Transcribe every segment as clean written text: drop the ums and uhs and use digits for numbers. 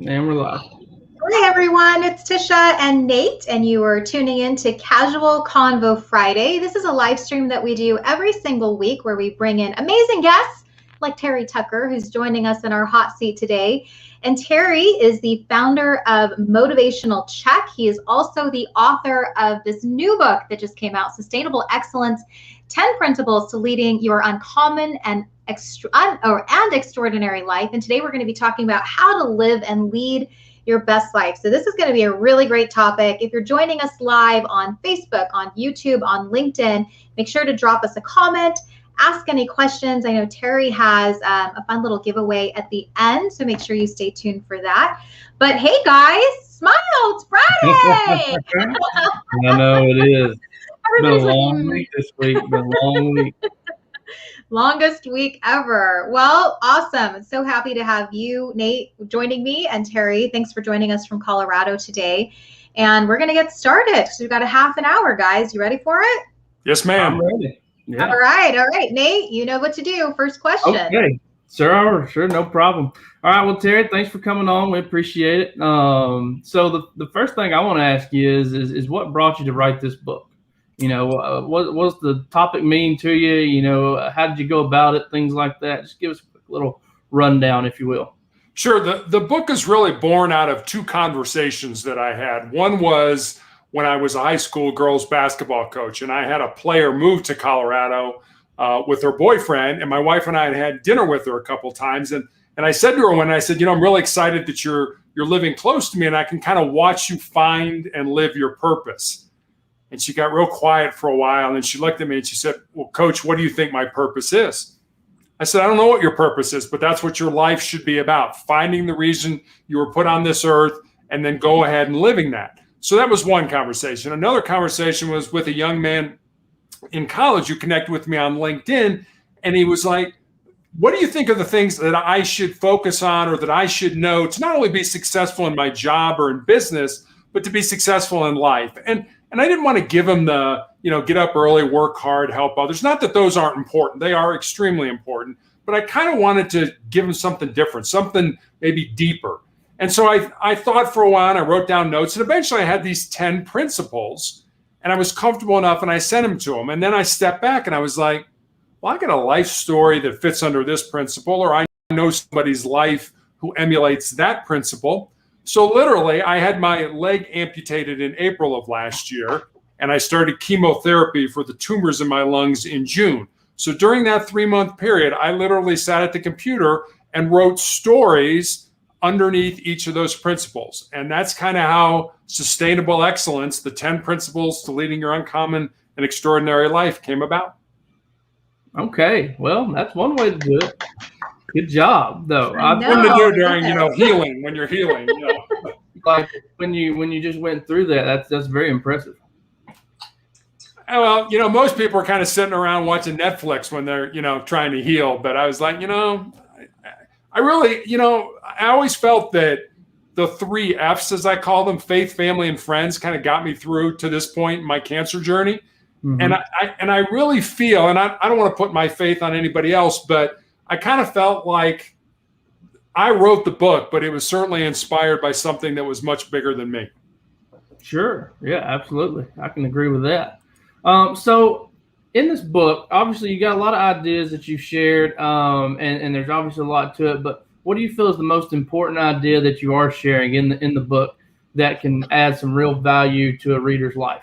And we're live. Hi everyone, it's Tisha and Nate, and you are tuning in to Casual Convo Friday. This is a live stream that we do every single week where we bring in amazing guests like Terry Tucker, who's joining us in our hot seat today. And Terry is the founder of Motivational Check. He is also the author of this new book that just came out, Sustainable Excellence, 10 Principles to Leading Your Uncommon and Extraordinary Life. And today we're going to be talking about how to live and lead your best life. So this is going to be a really great topic. If you're joining us live on Facebook, on YouTube, on LinkedIn, make sure to drop us a comment, ask any questions. I know Terry has a fun little giveaway at the end, so make sure you stay tuned for that. But hey guys, smile, it's Friday. I know it is. Everybody's been a long week this week. Been a long week. Longest week ever. Well, awesome. So happy to have you, Nate, joining me, and Terry. Thanks for joining us from Colorado today. And we're going to get started. So we've got a half an hour, guys. You ready for it? Yes, ma'am. I'm ready. Yeah. All right. Nate, you know what to do. First question. Okay. Sure. No problem. All right. Well, Terry, thanks for coming on. We appreciate it. So the first thing I want to ask you is what brought you to write this book? You know, what's the topic mean to you? You know, how did you go about it? Things like that. Just give us a quick little rundown, if you will. Sure. The book is really born out of two conversations that I had. One was when I was a high school girls basketball coach, and I had a player move to Colorado with her boyfriend, and my wife and I had dinner with her a couple times. And I said to her when I said, you know, I'm really excited that you're living close to me, and I can kind of watch you find and live your purpose. And she got real quiet for a while, and then she looked at me and she said, well, Coach, what do you think my purpose is? I said, I don't know what your purpose is, but that's what your life should be about, finding the reason you were put on this earth and then go ahead and living that. So that was one conversation. Another conversation was with a young man in college who connected with me on LinkedIn, and he was like, what do you think are the things that I should focus on or that I should know to not only be successful in my job or in business, but to be successful in life? And I didn't want to give him the, you know, get up early, work hard, help others. Not that those aren't important. They are extremely important. But I kind of wanted to give him something different, something maybe deeper. And so I thought for a while, and I wrote down notes. And eventually I had these 10 principles. And I was comfortable enough, and I sent them to him. And then I stepped back, and I was like, well, I got a life story that fits under this principle, or I know somebody's life who emulates that principle. So literally, I had my leg amputated in April of last year, and I started chemotherapy for the tumors in my lungs in June. So during that 3-month period, I literally sat at the computer and wrote stories underneath each of those principles. And that's kind of how Sustainable Excellence, the 10 Principles to Leading Your Uncommon and Extraordinary Life, came about. Okay. Well, that's one way to do it. Good job, though. I've fun to do during, healing, when you're healing. Like when you just went through that, that's very impressive. Well, most people are kind of sitting around watching Netflix when they're, trying to heal. But I was like, I really, I always felt that the 3 F's, as I call them, faith, family, and friends, kind of got me through to this point in my cancer journey. Mm-hmm. And I really feel, and I don't want to put my faith on anybody else, but I kind of felt like I wrote the book, but it was certainly inspired by something that was much bigger than me. Sure. Yeah, absolutely. I can agree with that. So in this book, obviously you got a lot of ideas that you've shared, and there's obviously a lot to it, but what do you feel is the most important idea that you are sharing in the book that can add some real value to a reader's life?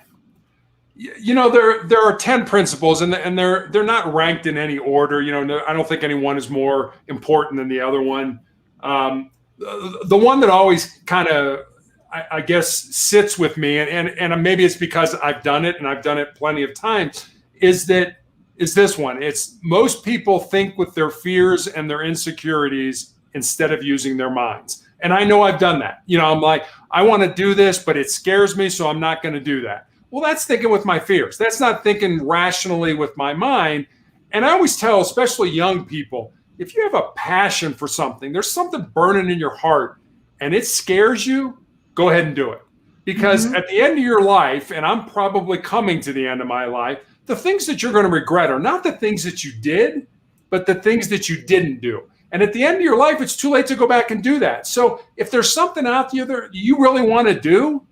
There are 10 principles, and they're not ranked in any order. I don't think any one is more important than the other one. The one that always kind of, I guess, sits with me, and maybe it's because I've done it and I've done it plenty of times, is this one. It's most people think with their fears and their insecurities instead of using their minds. And I know I've done that. I'm like, I want to do this, but it scares me, so I'm not going to do that. Well, that's thinking with my fears. That's not thinking rationally with my mind. And I always tell, especially young people, if you have a passion for something, there's something burning in your heart and it scares you, go ahead and do it. Because at the end of your life, and I'm probably coming to the end of my life, the things that you're going to regret are not the things that you did, but the things that you didn't do. And at the end of your life, it's too late to go back and do that. So if there's something out there you really want to do,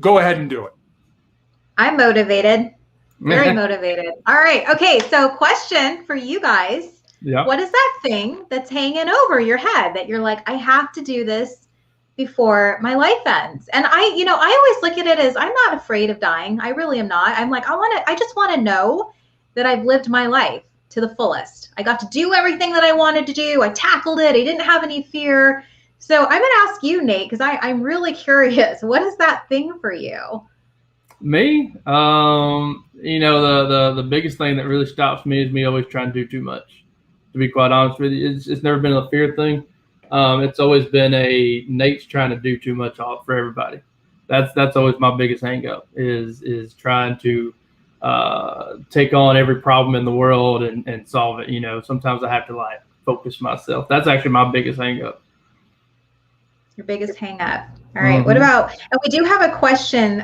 go ahead and do it. I'm motivated. Very motivated. All right. Okay. So question for you guys. Yeah. What is that thing that's hanging over your head that you're like, I have to do this before my life ends? And I always look at it as I'm not afraid of dying. I really am not. I'm like, I just want to know that I've lived my life to the fullest. I got to do everything that I wanted to do. I tackled it. I didn't have any fear. So I'm going to ask you, Nate, because I'm really curious. What is that thing for you? Me, the biggest thing that really stops me is me always trying to do too much. To be quite honest with you, it's never been a fear thing. It's always been Nate's trying to do too much for everybody. That's always my biggest hang up is trying to take on every problem in the world and solve it. Sometimes I have to focus myself. That's actually my biggest hang up. Your biggest hang up. All right. Mm-hmm. What about, and we do have a question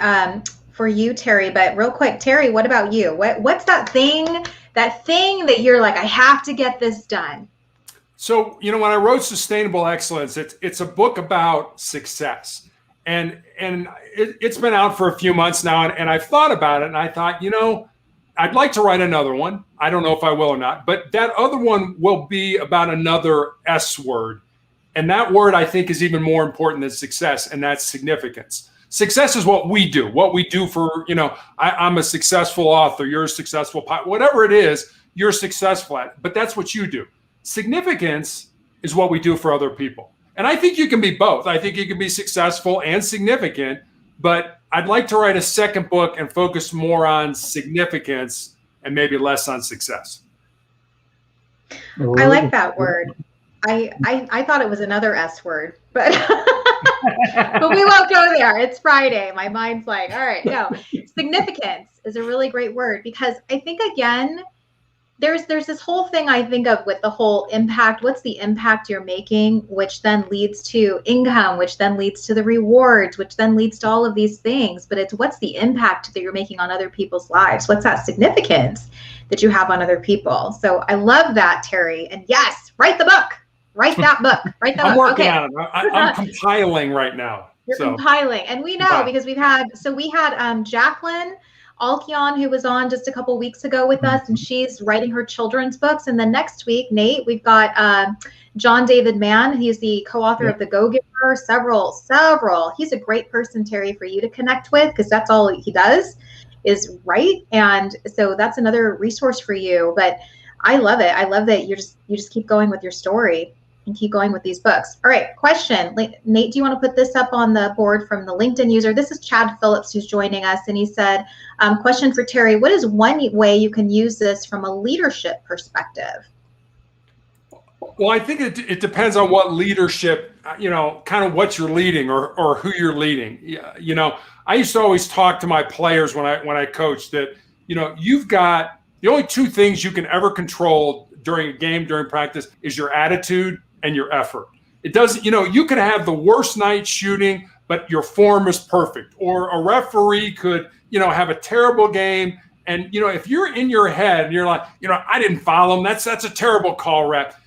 for you, Terry, but real quick, Terry, what about you? What's that thing that you're like, I have to get this done? So, when I wrote Sustainable Excellence, it's a book about success. And it's been out for a few months now, and I've thought about it, and I thought, I'd like to write another one. I don't know if I will or not, but that other one will be about another S word. And that word, I think, is even more important than success, and that's significance. Success is what we do for, I'm a successful author, you're a successful pilot, whatever it is, you're successful at it, but that's what you do. Significance is what we do for other people. And I think you can be both. I think you can be successful and significant, but I'd like to write a second book and focus more on significance and maybe less on success. I like that word. I thought it was another S word, but but we won't go there. It's Friday. My mind's like, all right, no. Significance is a really great word because I think, again, there's this whole thing I think of with the whole impact. What's the impact you're making, which then leads to income, which then leads to the rewards, which then leads to all of these things. But it's what's the impact that you're making on other people's lives? What's that significance that you have on other people? So I love that, Terry. And yes, write the book. Write that book. Write that I'm book. working on it. I'm compiling right now. You're compiling. And we know because we had Jacqueline Alkion, who was on just a couple weeks ago with us, and she's writing her children's books. And then next week, Nate, we've got John David Mann. He's the co-author of The Go-Giver, several. He's a great person, Terry, for you to connect with because that's all he does is write. And so that's another resource for you. But I love it. I love that you just keep going with your story and keep going with these books. All right, question. Nate, do you want to put this up on the board from the LinkedIn user? This is Chad Phillips who's joining us, and he said, question for Terry, what is one way you can use this from a leadership perspective? Well, I think it depends on what leadership, kind of what you're leading or who you're leading. I used to always talk to my players when I coached that, you've got the only two things you can ever control during a game, during practice, is your attitude and your effort. It doesn't, you could have the worst night shooting, but your form is perfect. Or a referee could, have a terrible game. And, if you're in your head and you're like, I didn't foul him, that's a terrible call, ref.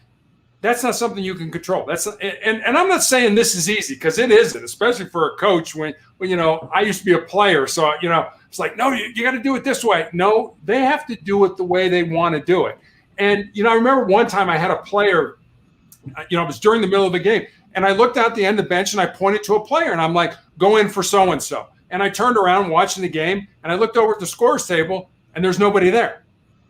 That's not something you can control. And I'm not saying this is easy because it isn't, especially for a coach when I used to be a player. So, it's like, no, you got to do it this way. No, they have to do it the way they want to do it. And, I remember one time I had a player, it was during the middle of the game, and I looked out the end of the bench and I pointed to a player and I'm like, go in for so-and-so. And I turned around watching the game and I looked over at the scores table and there's nobody there.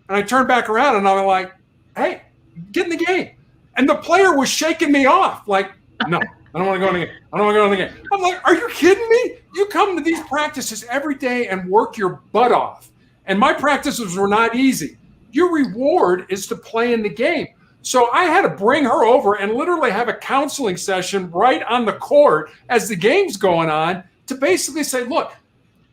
And I turned back around and I'm like, hey, get in the game. And the player was shaking me off like, no, I don't want to go in the game. I don't want to go in the game. I'm like, are you kidding me? You come to these practices every day and work your butt off. And my practices were not easy. Your reward is to play in the game. So I had to bring her over and literally have a counseling session right on the court as the game's going on to basically say, look,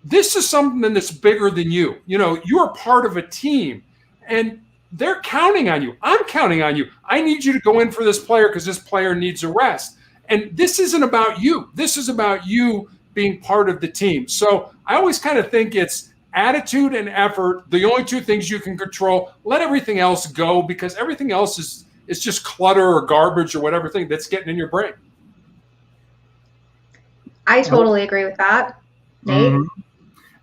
this is something that's bigger than you. You're part of a team and they're counting on you. I'm counting on you. I need you to go in for this player because this player needs a rest. And this isn't about you. This is about you being part of the team. So I always kind of think it's attitude and effort, the only two things you can control. Let everything else go because everything else is It's just clutter or garbage or whatever thing that's getting in your brain. I totally agree with that. Nate? Mm-hmm.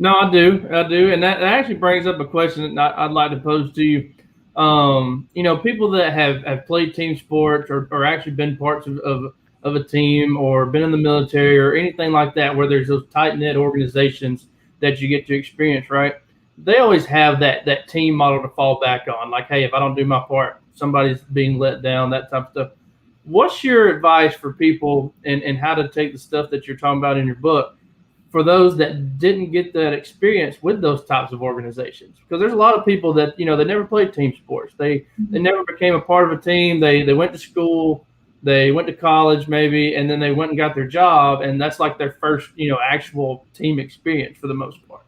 No, I do. And that actually brings up a question that I'd like to pose to you. People that have played team sports or actually been parts of a team or been in the military or anything like that, where there's those tight-knit organizations that you get to experience, right? They always have that team model to fall back on. Like, hey, if I don't do my part, somebody's being let down, that type of stuff. What's your advice for people and how to take the stuff that you're talking about in your book for those that didn't get that experience with those types of organizations? Because there's a lot of people that, they never played team sports. They never became a part of a team. They went to school, they went to college maybe, and then they went and got their job. And that's like their first, actual team experience for the most part.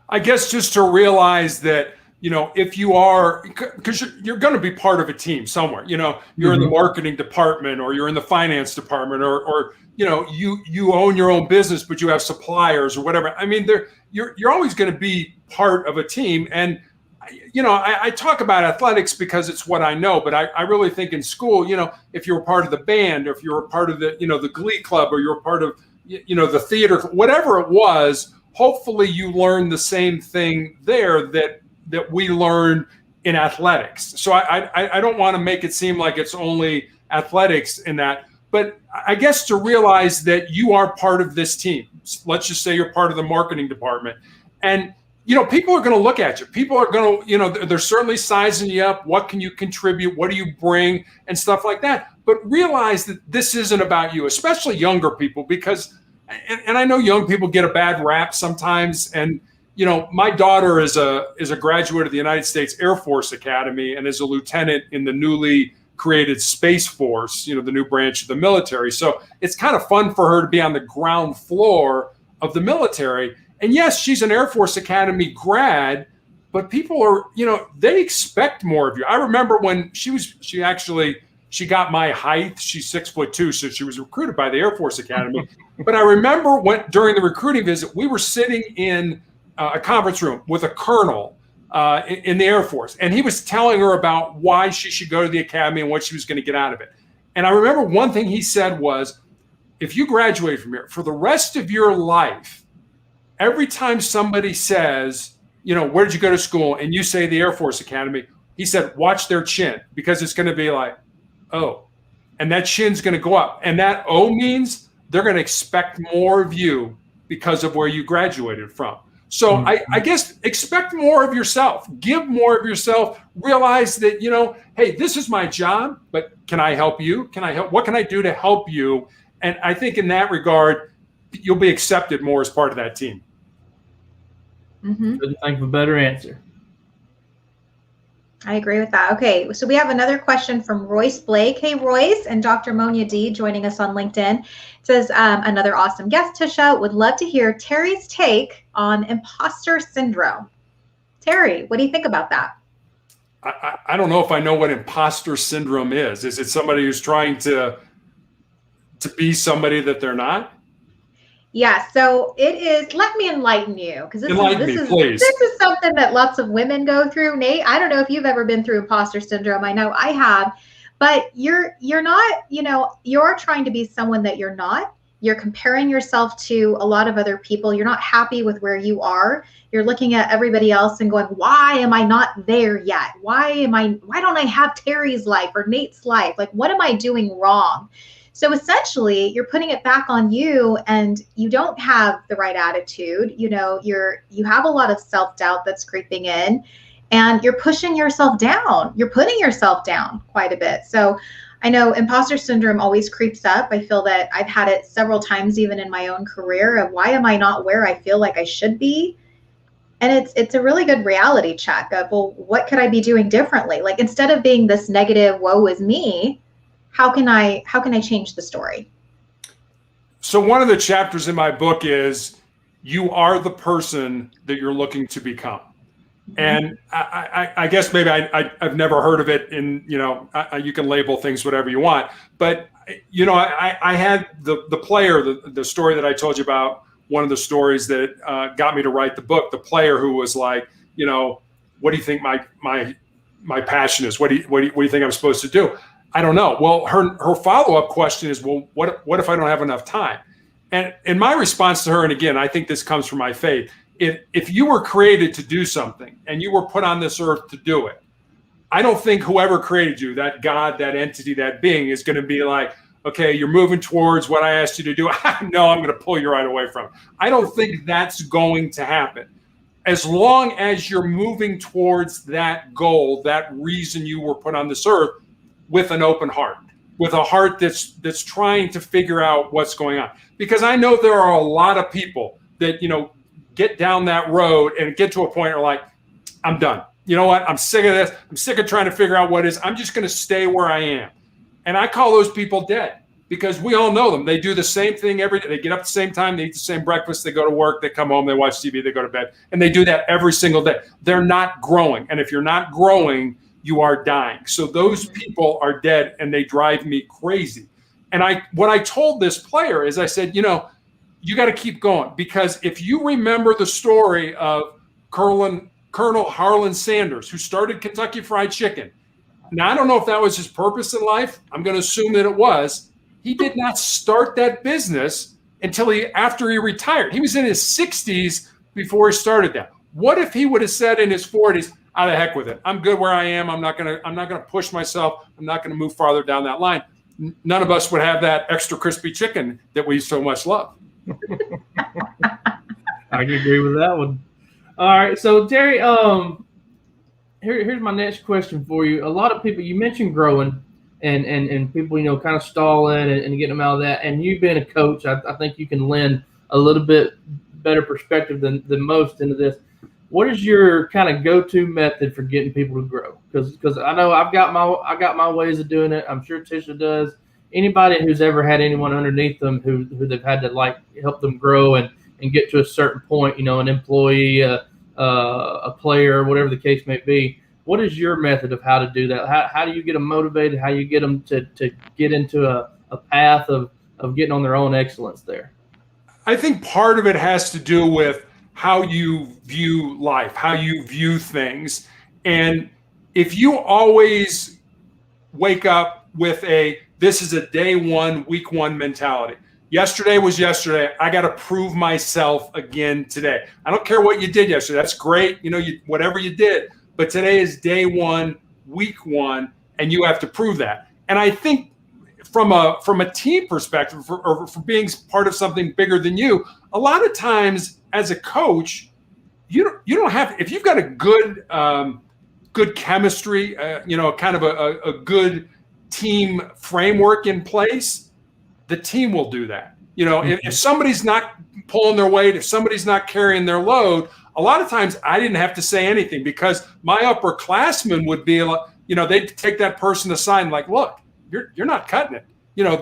I guess just to realize that, if you are, because you're going to be part of a team somewhere, you're in the marketing department or you're in the finance department or you own your own business, but you have suppliers or whatever. I mean, you're always going to be part of a team. And, I talk about athletics because it's what I know, but I really think in school, if you're a part of the band or if you're a part of the, the glee club or you're a part of, the theater, whatever it was, hopefully you learn the same thing there that we learn in athletics. So I don't want to make it seem like it's only athletics in that, but I guess to realize that you are part of this team. Let's just say you're part of the marketing department. And, people are going to look at you. People are going to, they're certainly sizing you up. What can you contribute? What do you bring? And stuff like that. But realize that this isn't about you, especially younger people, because, and I know young people get a bad rap sometimes. And, my daughter is a graduate of the United States Air Force Academy and is a lieutenant in the newly created Space Force, the new branch of the military. So it's kind of fun for her to be on the ground floor of the military. And yes, she's an Air Force Academy grad, but people are, they expect more of you. I remember when she got my height. She's 6'2", so she was recruited by the Air Force Academy. But I remember during the recruiting visit, we were sitting in a conference room with a colonel in the Air Force. And he was telling her about why she should go to the academy and what she was going to get out of it. And I remember one thing he said was, if you graduate from here, for the rest of your life, every time somebody says, where did you go to school? And you say the Air Force Academy, he said, watch their chin, because it's going to be like, oh, and that chin's going to go up. And that O means they're going to expect more of you because of where you graduated from. So I guess expect more of yourself, give more of yourself, realize that, hey, this is my job, but can I help you? What can I do to help you? And I think in that regard, you'll be accepted more as part of that team. Couldn't think of a better answer. I agree with that. Okay, so we have another question from Royce Blake. Hey, Royce, and Dr. Monia D joining us on LinkedIn. It says, another awesome guest, Tisha. Would love to hear Terry's take on imposter syndrome. Terry, what do you think about that? I don't know if I know what imposter syndrome is. Is it somebody who's trying to be somebody that they're not? Yeah, so it is. Let me enlighten you, because this is something that lots of women go through. Nate, I don't know if you've ever been through imposter syndrome. I know I have, but you're not. You're trying to be someone that you're not. You're comparing yourself to a lot of other people. You're not happy with where you are. You're looking at everybody else and going, why am I not there yet? Why don't I have Terry's life or Nate's life? Like, what am I doing wrong? So essentially, you're putting it back on you, and you don't have the right attitude. You have a lot of self-doubt that's creeping in, and you're pushing yourself down. You're putting yourself down quite a bit. So I know imposter syndrome always creeps up. I feel that I've had it several times, even in my own career, of why am I not where I feel like I should be? And it's a really good reality check of, well, what could I be doing differently? Like, instead of being this negative, woe is me, how can I change the story? So one of the chapters in my book is, you are the person that you're looking to become. And I guess maybe I've never heard of it in, you can label things whatever you want. But, I had the player, the story that I told you about, one of the stories that got me to write the book, the player who was like, what do you think my my passion is. What do you think I'm supposed to do? I don't know. Well, her follow-up question is, well, what if I don't have enough time? And my response to her, and again, I think this comes from my faith, if you were created to do something and you were put on this earth to do it, I don't think whoever created you, that God, that entity, that being, is going to be like, okay, you're moving towards what I asked you to do. No, I'm going to pull you right away from it. I don't think that's going to happen. As long as you're moving towards that goal, that reason you were put on this earth, with an open heart, with a heart that's trying to figure out what's going on. Because I know there are a lot of people that, get down that road and get to a point where like, I'm done. You know what? I'm sick of this. I'm sick of trying to figure out what it is. I'm just going to stay where I am. And I call those people dead, because we all know them. They do the same thing every day. They get up at the same time. They eat the same breakfast. They go to work. They come home. They watch TV. They go to bed. And they do that every single day. They're not growing. And if you're not growing, you are dying. So those people are dead, and they drive me crazy. And what I told this player is, I said, you got to keep going, because if you remember the story of Colonel Harlan Sanders, who started Kentucky Fried Chicken. Now, I don't know if that was his purpose in life. I'm going to assume that it was. He did not start that business until after he retired. He was in his 60s before he started that. What if he would have said in his 40s, out of heck with it, I'm good where I am. I'm not going to push myself. I'm not going to move farther down that line. None of us would have that extra crispy chicken that we so much love. I can agree with that one. All right, so Terry, here's my next question for you. A lot of people, you mentioned growing and people, kind of stalling and getting them out of that. And you being a coach, I think you can lend a little bit better perspective than most into this. What is your kind of go-to method for getting people to grow? Because I know I got my ways of doing it. I'm sure Tisha does. Anybody who's ever had anyone underneath them who they've had to help them grow and get to a certain point, an employee, a player, whatever the case may be. What is your method of how to do that? How do you get them motivated? How you get them to get into a path of getting on their own excellence there? I think part of it has to do with how you view life, how you view things. And if you always wake up with this is a day one, week one mentality. Yesterday was yesterday. I got to prove myself again today. I don't care what you did yesterday. That's great. Whatever you did. But today is day one, week one, and you have to prove that. And I think from a team perspective, or for being part of something bigger than you, a lot of times as a coach, you don't have, if you've got a good chemistry, kind of a good team framework in place, the team will do that. If somebody's not pulling their weight, if somebody's not carrying their load, a lot of times I didn't have to say anything, because my upperclassmen would be like, they'd take that person aside and like, look, you're not cutting it.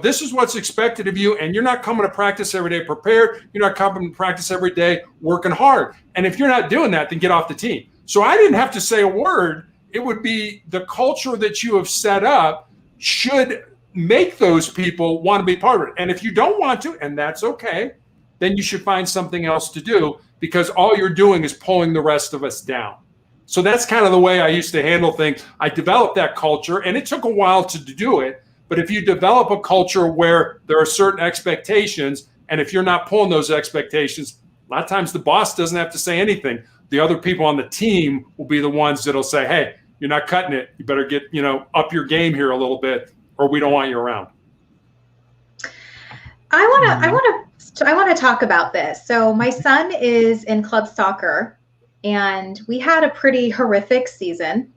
This is what's expected of you, and you're not coming to practice every day prepared. You're not coming to practice every day working hard. And if you're not doing that, then get off the team. So I didn't have to say a word. It would be the culture that you have set up should make those people want to be part of it. And if you don't want to, and that's okay, then you should find something else to do, because all you're doing is pulling the rest of us down. So that's kind of the way I used to handle things. I developed that culture, and it took a while to do it. But if you develop a culture where there are certain expectations, and if you're not pulling those expectations, a lot of times the boss doesn't have to say anything. The other people on the team will be the ones that'll say, hey, you're not cutting it. You better get, up your game here a little bit, or we don't want you around. I want to talk about this. So my son is in club soccer, and we had a pretty horrific season.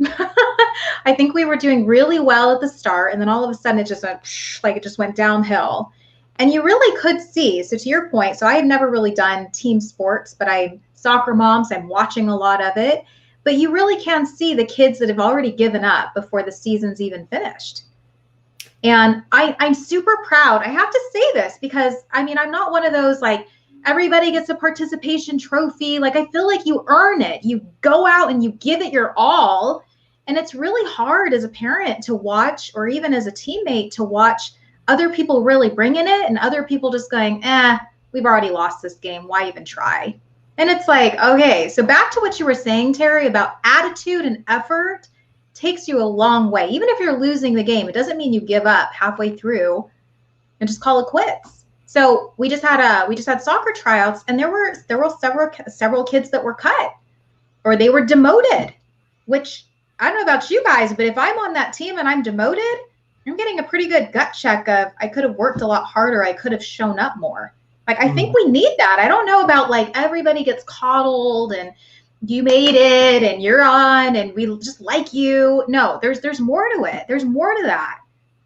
I think we were doing really well at the start, and then all of a sudden it just went downhill. And you really could see, so to your point, so I had never really done team sports, but I'm soccer mom, so I'm watching a lot of it. But you really can see the kids that have already given up before the season's even finished. And I'm super proud. I have to say this because, I'm not one of those everybody gets a participation trophy. I feel like you earn it. You go out and you give it your all. And it's really hard as a parent to watch, or even as a teammate to watch other people really bringing it and other people just going, we've already lost this game. Why even try? And it's okay, so back to what you were saying, Terry, about attitude and effort. takes you a long way. Even if you're losing the game, it doesn't mean you give up halfway through and just call it quits. So we just had soccer tryouts, and there were several kids that were cut or they were demoted, which I don't know about you guys, but if I'm on that team and I'm demoted, I'm getting a pretty good gut check of I could have worked a lot harder. I could have shown up more. Like, I think we need that. I don't know about like everybody gets coddled and you made it and you're on and we just like you. No, there's more to it. There's more to that.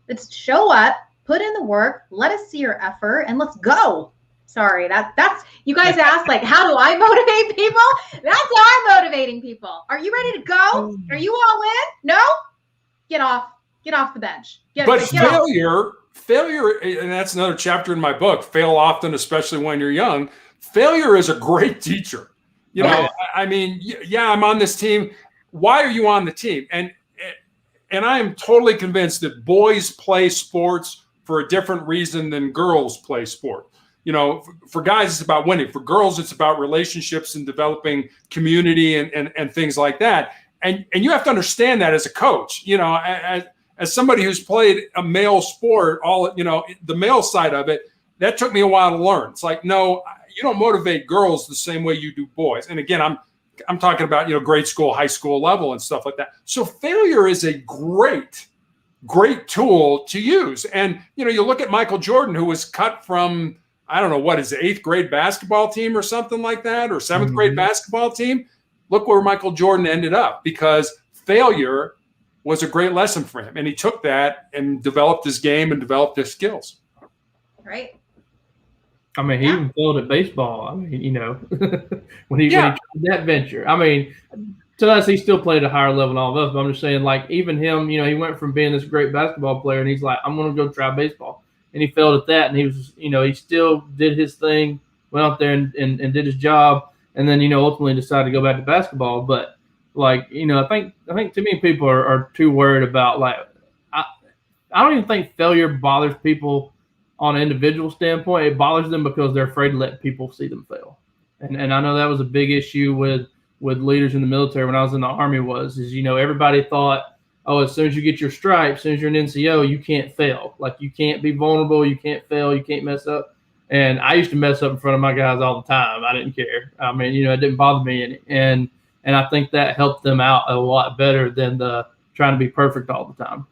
It's show up, put in the work, let us see your effort, and let's go. Sorry, that's you guys asked like, how do I motivate people? That's how I'm motivating people. Are you ready to go? Are you all in? No? Get off the bench. Get Failure, and that's another chapter in my book, Fail Often, especially when you're young. Failure is a great teacher. You know, I mean, yeah, I'm on this team. Why are you on the team? And I am totally convinced that boys play sports for a different reason than girls play sport. You know, for guys, it's about winning. For girls, it's about relationships and developing community and things like that. And you have to understand that as a coach, you know, as somebody who's played a male sport, the male side of it, that took me a while to learn. It's like, no, you don't motivate girls the same way you do boys. And again, I'm talking about, you know, grade school, high school level and stuff like that. So failure is a great tool to use. And, you know, you look at Michael Jordan, who was cut from, I don't know, what is it, 8th grade basketball team or something like that, or 7th grade basketball team. Look where Michael Jordan ended up, because failure was a great lesson for him. And he took that and developed his game and developed his skills. Right. I mean, he even failed at baseball. I mean, you know, when he tried that venture. I mean, to us, he still played at a higher level than all of us. But I'm just saying, like, even him, you know, he went from being this great basketball player, and he's like, I'm going to go try baseball. And he failed at that, and he was, you know, he still did his thing, went out there and did his job, and then, you know, ultimately decided to go back to basketball. But, like, you know, I think too many people are too worried about, like, I don't even think failure bothers people on an individual standpoint. It bothers them because they're afraid to let people see them fail. And I know that was a big issue with leaders in the military when I was in the Army is, you know, everybody thought, oh, as soon as you get your stripe, as soon as you're an NCO, you can't fail. Like, you can't be vulnerable, you can't fail, you can't mess up. And I used to mess up in front of my guys all the time. I didn't care. I mean, you know, it didn't bother me any. And I think that helped them out a lot better than the trying to be perfect all the time.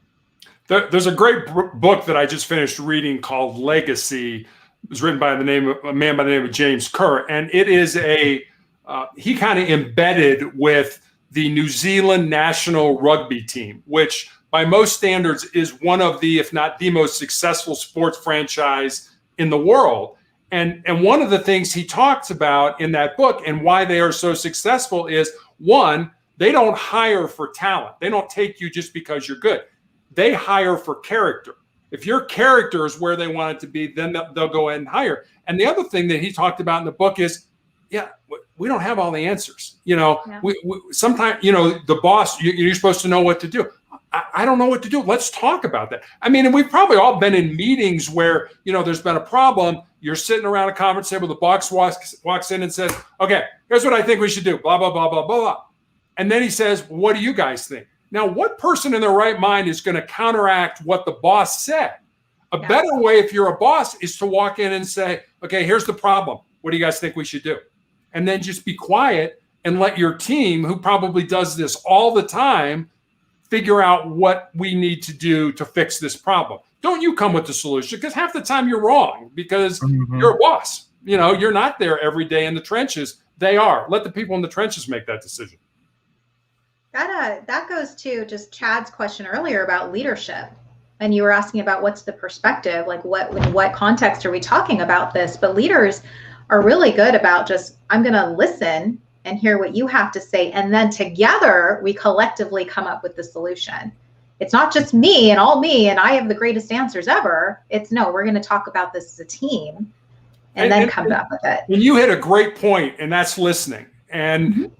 There's a great book that I just finished reading called Legacy. It was written by a man by the name of James Kerr. And it is he kind of embedded with the New Zealand national rugby team, which by most standards is one of the, if not the most successful sports franchise in the world. And one of the things he talks about in that book and why they are so successful is, one, they don't hire for talent. They don't take you just because you're good. They hire for character. If your character is where they want it to be, then they'll go ahead and hire. And the other thing that he talked about in the book is, we don't have all the answers. You know, we sometimes, you know, the boss, you're supposed to know what to do. I don't know what to do. Let's talk about that. I mean, and we've probably all been in meetings where, you know, there's been a problem. You're sitting around a conference table, the boss walks in and says, okay, here's what I think we should do, blah, blah, blah, blah, blah, blah. And then he says, what do you guys think? Now, what person in their right mind is going to counteract what the boss said? A better way, if you're a boss, is to walk in and say, okay, here's the problem. What do you guys think we should do? And then just be quiet and let your team, who probably does this all the time, figure out what we need to do to fix this problem. Don't you come with the solution, because half the time you're wrong, because you're a boss. You know, you're not there every day in the trenches. They are. Let the people in the trenches make that decision. That goes to just Chad's question earlier about leadership. And you were asking about what's the perspective, like in what context are we talking about this? But leaders are really good about just, I'm going to listen and hear what you have to say. And then together we collectively come up with the solution. It's not just me and all me and I have the greatest answers ever. It's no, we're going to talk about this as a team and then come up with it. And you hit a great point, and that's listening. And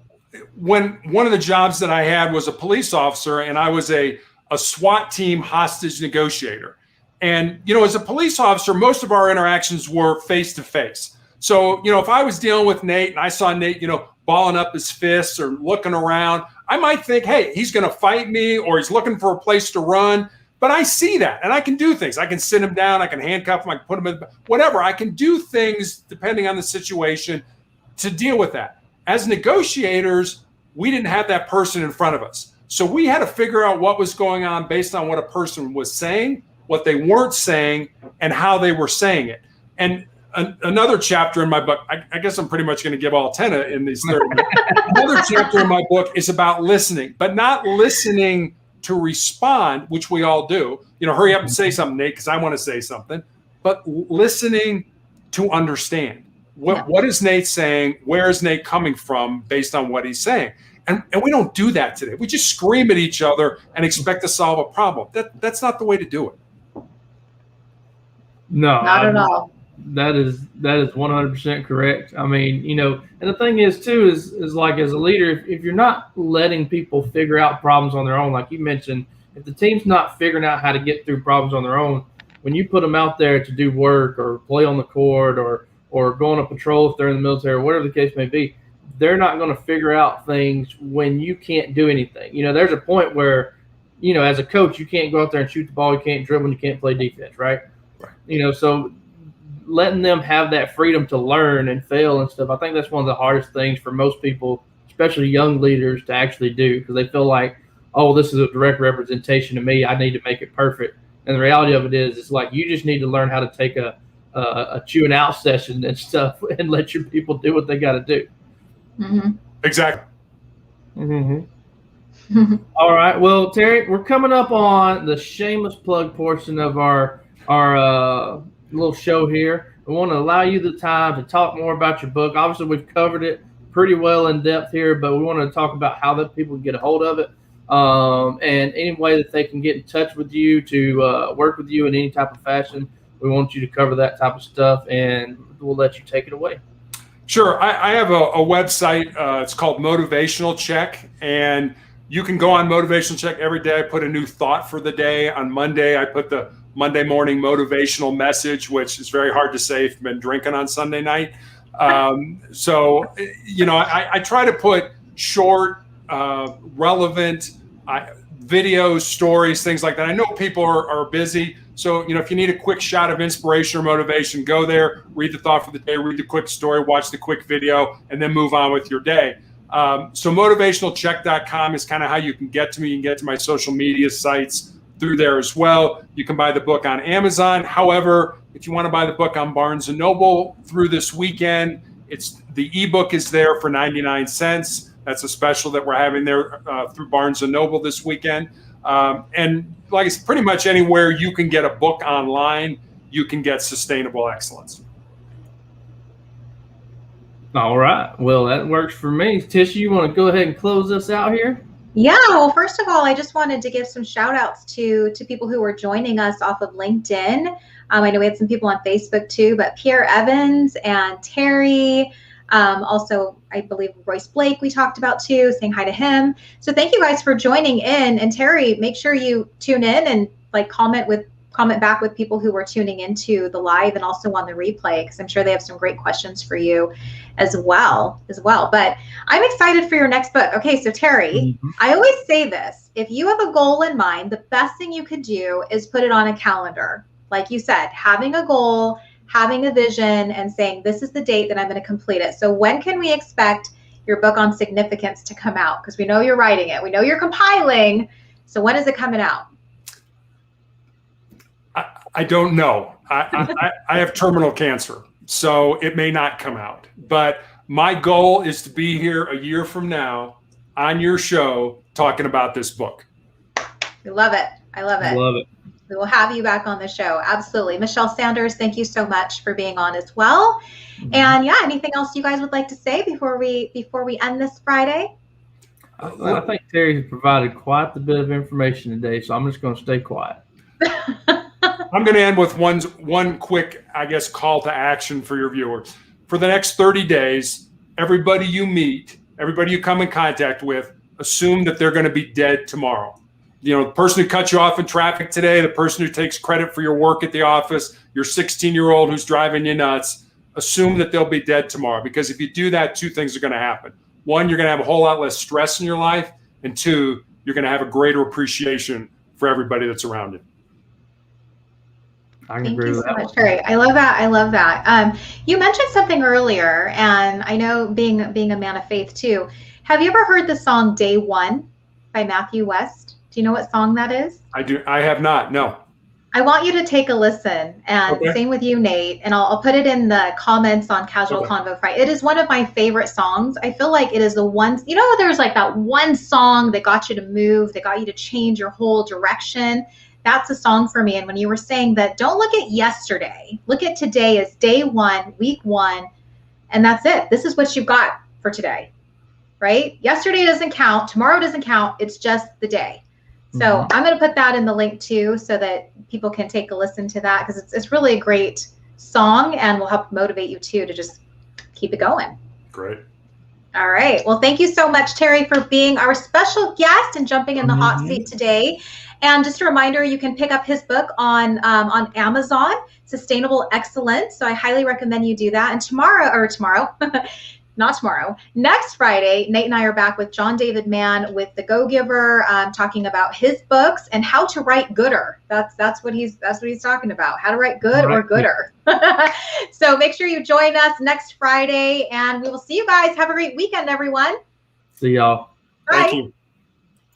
when one of the jobs that I had was a police officer, and I was a SWAT team hostage negotiator. And, you know, as a police officer, most of our interactions were face to face. So, you know, if I was dealing with Nate and I saw Nate, you know, balling up his fists or looking around, I might think, hey, he's going to fight me or he's looking for a place to run. But I see that and I can do things. I can sit him down. I can handcuff him. I can put him in whatever. I can do things depending on the situation to deal with that. As negotiators, we didn't have that person in front of us. So we had to figure out what was going on based on what a person was saying, what they weren't saying, and how they were saying it. And another chapter in my book, I guess I'm pretty much going to give all 10 in these 30 minutes. Another chapter in my book is about listening, but not listening to respond, which we all do. Hurry up and say something, Nate, because I want to say something. But listening to understand. What is Nate saying? Where is Nate coming from based on what he's saying? And we don't do that today. We just scream at each other and expect to solve a problem. That's not the way to do it. No, not at all. That is 100% correct. I mean, and the thing is too, is like as a leader, if you're not letting people figure out problems on their own, like you mentioned, if the team's not figuring out how to get through problems on their own, when you put them out there to do work or play on the court or go on a patrol if they're in the military or whatever the case may be, they're not going to figure out things when you can't do anything. There's a point where, as a coach, you can't go out there and shoot the ball, you can't dribble, and you can't play defense, right? So letting them have that freedom to learn and fail and stuff, I think that's one of the hardest things for most people, especially young leaders, to actually do, because they feel like, oh, this is a direct representation of me. I need to make it perfect. And the reality of it is, it's like you just need to learn how to take a chewing out session and stuff and let your people do what they got to do. Mm-hmm. Exactly. Mm-hmm. All right. Well, Terry, we're coming up on the shameless plug portion of our little show here. We want to allow you the time to talk more about your book. Obviously, we've covered it pretty well in depth here, but we want to talk about how that people can get a hold of it, and any way that they can get in touch with you to work with you in any type of fashion. We want you to cover that type of stuff, and we'll let you take it away. Sure. I have a website. It's called Motivational Check, and you can go on Motivational Check every day. I put a new thought for the day. On Monday, I put the Monday morning motivational message, which is very hard to say if you've been drinking on Sunday night. So, I try to put short, relevant videos, stories, things like that. I know people are busy. So, if you need a quick shot of inspiration or motivation, go there, read the thought for the day, read the quick story, watch the quick video, and then move on with your day. So motivationalcheck.com is kind of how you can get to me. You can get to my social media sites through there as well. You can buy the book on Amazon. However, if you want to buy the book on Barnes & Noble through this weekend, the ebook is there for 99 cents. That's a special that we're having there through Barnes & Noble this weekend. And like it's pretty much anywhere you can get a book online, you can get Sustainable Excellence. All right. Well, that works for me. Tisha, you want to go ahead and close us out here? Yeah, well, first of all, I just wanted to give some shout outs to people who were joining us off of LinkedIn. I know we had some people on Facebook too, but Pierre Evans and Terry, also, I believe Royce Blake we talked about too, saying hi to him. So thank you guys for joining in. And Terry, make sure you tune in and comment back with people who were tuning into the live and also on the replay, because I'm sure they have some great questions for you as well. But I'm excited for your next book. Okay, so Terry, I always say this: if you have a goal in mind, the best thing you could do is put it on a calendar. Like you said, having a goal, having a vision, and saying, this is the date that I'm going to complete it. So when can we expect your book on significance to come out? Because we know you're writing it. We know you're compiling. So when is it coming out? I don't know. I have terminal cancer, so it may not come out. But my goal is to be here a year from now on your show talking about this book. We love it. I love it. We will have you back on the show. Absolutely. Michelle Sanders, thank you so much for being on as well. And yeah, anything else you guys would like to say before we end this Friday? I think Terry has provided quite a bit of information today, so I'm just going to stay quiet. I'm going to end with one quick, I guess, call to action for your viewers. For the next 30 days, everybody you meet, everybody you come in contact with, assume that they're going to be dead tomorrow. The person who cut you off in traffic today, the person who takes credit for your work at the office, your 16-year-old who's driving you nuts, assume that they'll be dead tomorrow. Because if you do that, two things are going to happen. One, you're going to have a whole lot less stress in your life. And 2, you're going to have a greater appreciation for everybody that's around you. I can Thank agree you with so that much, Terry. I love that. I love that. You mentioned something earlier, and I know being a man of faith too. Have you ever heard the song Day One by Matthew West? Do you know what song that is? I do. I have not. No. I want you to take a listen, and Okay. same with you, Nate, and I'll put it in the comments on Casual Convo Friday. It is one of my favorite songs. I feel like it is the one, you know, there's like that one song that got you to move, that got you to change your whole direction. That's a song for me. And when you were saying that, don't look at yesterday, look at today as day one, week one, and that's it. This is what you've got for today, right? Yesterday doesn't count. Tomorrow doesn't count. It's just the day. So I'm going to put that in the link too, so that people can take a listen to that, because it's really a great song and will help motivate you too to just keep it going. Great. All right. Well, thank you so much, Terry, for being our special guest and jumping in the hot seat today. And just a reminder, you can pick up his book on Amazon, Sustainable Excellence. So I highly recommend you do that. And not tomorrow, next Friday, Nate and I are back with John David Mann with The Go Giver, talking about his books and how to write gooder. That's what he's talking about, how to write good or gooder. So make sure you join us next Friday, and we will see you guys. Have a great weekend, everyone. See y'all. Bye. Thank you.